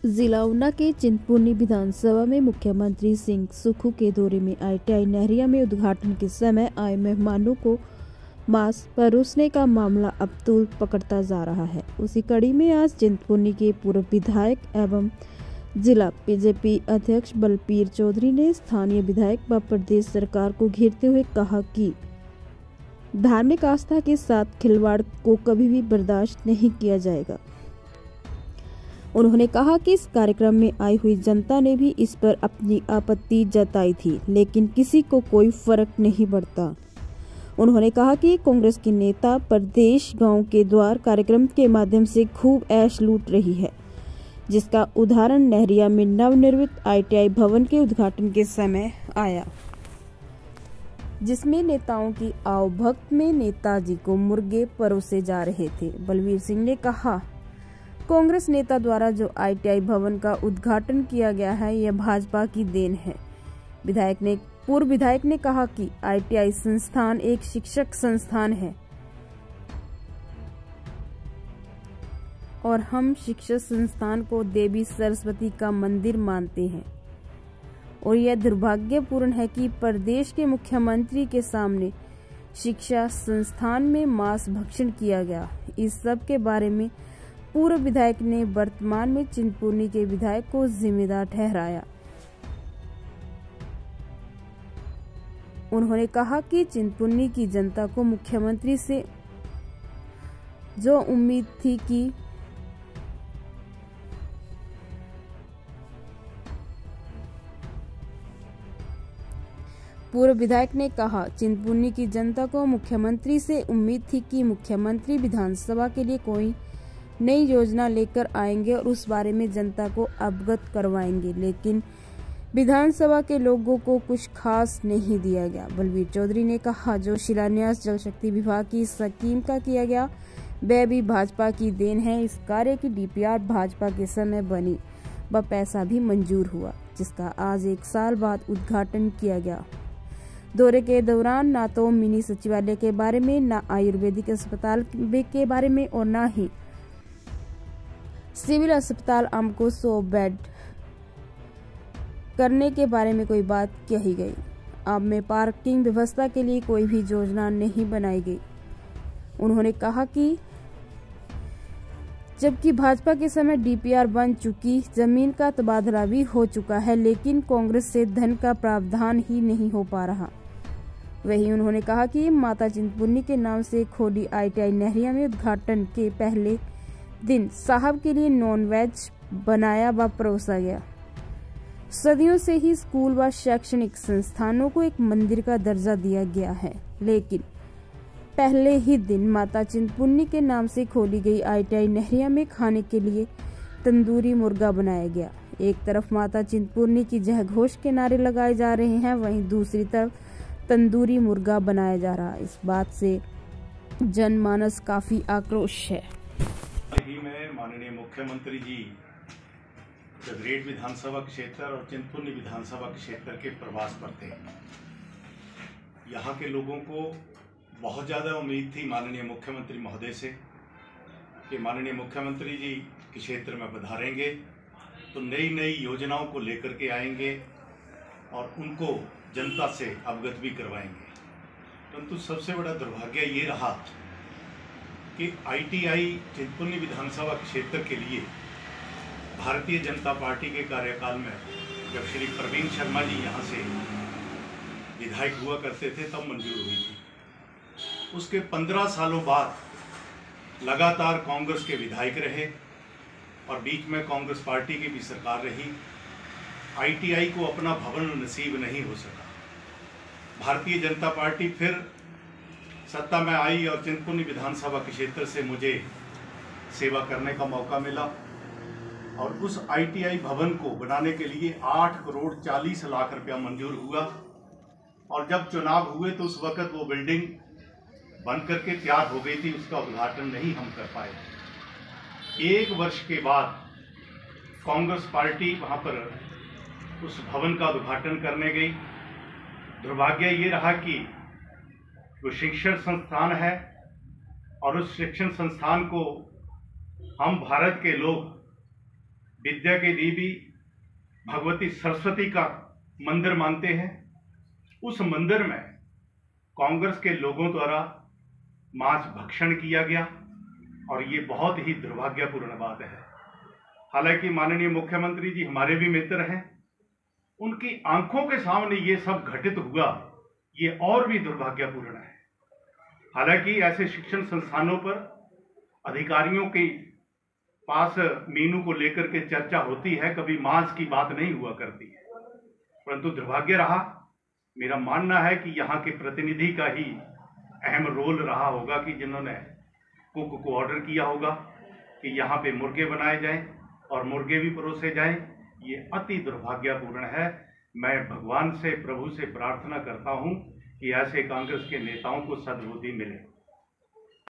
जिला ऊना के चिंतपूर्णी विधानसभा में मुख्यमंत्री सिंह सुखू के दौरे में ITI नहरिया में उद्घाटन के समय आए मेहमानों को मांस परोसने का मामला अब तूल पकड़ता जा रहा है। उसी कड़ी में आज चिंतपूर्णी के पूर्व विधायक एवं जिला बीजेपी अध्यक्ष बलबीर चौधरी ने स्थानीय विधायक व प्रदेश सरकार को घेरते हुए कहा कि धार्मिक आस्था के साथ खिलवाड़ को कभी भी बर्दाश्त नहीं किया जाएगा। उन्होंने कहा कि इस कार्यक्रम में आई हुई जनता ने भी इस पर अपनी आपत्ति जताई थी, लेकिन किसी को कोई फर्क नहीं पड़ता। उन्होंने कहा कि कांग्रेस के नेता प्रदेश गांव के द्वार कार्यक्रम के माध्यम से खूब ऐश लूट रही है, जिसका उदाहरण नहरिया में नवनिर्मित ITI भवन के उद्घाटन के समय आया, जिसमें नेताओं की आवभक्त में नेताजी को मुर्गे परोसे जा रहे थे। बलबीर सिंह ने कहा, कांग्रेस नेता द्वारा जो ITI भवन का उद्घाटन किया गया है, यह भाजपा की देन है। पूर्व विधायक ने कहा कि ITI संस्थान एक शिक्षक संस्थान है और हम शिक्षक संस्थान को देवी सरस्वती का मंदिर मानते हैं और यह दुर्भाग्यपूर्ण है कि प्रदेश के मुख्यमंत्री के सामने शिक्षा संस्थान में मांस भक्षण किया गया। इस सब के बारे में पूर्व विधायक ने वर्तमान में चिंतपूर्णी के विधायक को जिम्मेदार ठहराया। उन्होंने कहा कि चिंतपूर्णी की जनता को मुख्यमंत्री से जो उम्मीद थी कि पूर्व विधायक ने कहा, चिंतपूर्णी की जनता को मुख्यमंत्री से उम्मीद थी कि मुख्यमंत्री विधानसभा के लिए कोई नई योजना लेकर आएंगे और उस बारे में जनता को अवगत करवाएंगे, लेकिन विधानसभा के लोगों को कुछ खास नहीं दिया गया। बलबीर चौधरी ने कहा, जो शिलान्यास जल शक्ति विभाग की स्कीम का किया गया वह भी भाजपा की देन है। इस कार्य की DPR भाजपा के समय बनी व पैसा भी मंजूर हुआ, जिसका आज 1 साल बाद उद्घाटन किया गया। दौरे के दौरान ना तो मिनी सचिवालय के बारे में, न आयुर्वेदिक अस्पताल के बारे में और न ही सिविल अस्पताल आम को 100 बेड करने के बारे में कोई बात कही गई। आम में पार्किंग व्यवस्था के लिए कोई भी योजना नहीं बनाई गई। उन्होंने कहा कि जबकि भाजपा के समय DPR बन चुकी, जमीन का तबादला भी हो चुका है, लेकिन कांग्रेस से धन का प्रावधान ही नहीं हो पा रहा। वहीं उन्होंने कहा कि माता चिंतपूर्णी के नाम से खोली ITI नहरिया में उद्घाटन के पहले दिन साहब के लिए नॉन-वेज बनाया व परोसा गया। सदियों से ही स्कूल व शैक्षणिक संस्थानों को एक मंदिर का दर्जा दिया गया है, लेकिन पहले ही दिन माता चिंतपूर्णी के नाम से खोली गई ITI नहरिया में खाने के लिए तंदूरी मुर्गा बनाया गया। एक तरफ माता चिंतपूर्णी की जय घोष के नारे लगाए जा रहे हैं, वहीं दूसरी तरफ तंदूरी मुर्गा बनाया जा रहा है। इस बात से जनमानस काफी आक्रोश है। ही में माननीय मुख्यमंत्री जी गगरेट विधानसभा क्षेत्र और चिंतपूर्णी विधानसभा क्षेत्र के प्रवास पर थे। यहाँ के लोगों को बहुत ज़्यादा उम्मीद थी माननीय मुख्यमंत्री महोदय से कि माननीय मुख्यमंत्री जी के क्षेत्र में पधारेंगे तो नई नई योजनाओं को लेकर के आएंगे और उनको जनता से अवगत भी करवाएंगे। परंतु सबसे बड़ा दुर्भाग्य ये रहा कि ITI चिंतपूर्णी विधानसभा क्षेत्र के लिए भारतीय जनता पार्टी के कार्यकाल में जब श्री प्रवीण शर्मा जी यहाँ से विधायक हुआ करते थे तब मंजूर हुई थी। उसके 15 सालों बाद लगातार कांग्रेस के विधायक रहे और बीच में कांग्रेस पार्टी की भी सरकार रही। ITI को अपना भवन नसीब नहीं हो सका। भारतीय जनता पार्टी फिर सत्ता में आई और चिंतपूर्णी विधानसभा के क्षेत्र से मुझे सेवा करने का मौका मिला और उस ITI भवन को बनाने के लिए 8 करोड़ 40 लाख रुपया मंजूर हुआ और जब चुनाव हुए तो उस वक्त वो बिल्डिंग बन करके तैयार हो गई थी, उसका उद्घाटन नहीं हम कर पाए। 1 वर्ष के बाद कांग्रेस पार्टी वहाँ पर उस भवन का उद्घाटन करने गई। दुर्भाग्य ये रहा कि वो शिक्षण संस्थान है और उस शिक्षण संस्थान को हम भारत के लोग विद्या की देवी भगवती सरस्वती का मंदिर मानते हैं। उस मंदिर में कांग्रेस के लोगों द्वारा मांस भक्षण किया गया और ये बहुत ही दुर्भाग्यपूर्ण बात है। हालांकि माननीय मुख्यमंत्री जी हमारे भी मित्र हैं, उनकी आंखों के सामने ये सब घटित हुआ, ये और भी दुर्भाग्यपूर्ण है। हालांकि ऐसे शिक्षण संस्थानों पर अधिकारियों के पास मीनू को लेकर के चर्चा होती है, कभी मांस की बात नहीं हुआ करती है। परंतु दुर्भाग्य रहा, मेरा मानना है कि यहाँ के प्रतिनिधि का ही अहम रोल रहा होगा कि जिन्होंने कुक को ऑर्डर किया होगा कि यहाँ पे मुर्गे बनाए जाएं और मुर्गे भी परोसे जाएं। ये अति दुर्भाग्यपूर्ण है। मैं भगवान से, प्रभु से प्रार्थना करता हूँ कि ऐसे कांग्रेस के नेताओं को सद्बुद्धि मिले।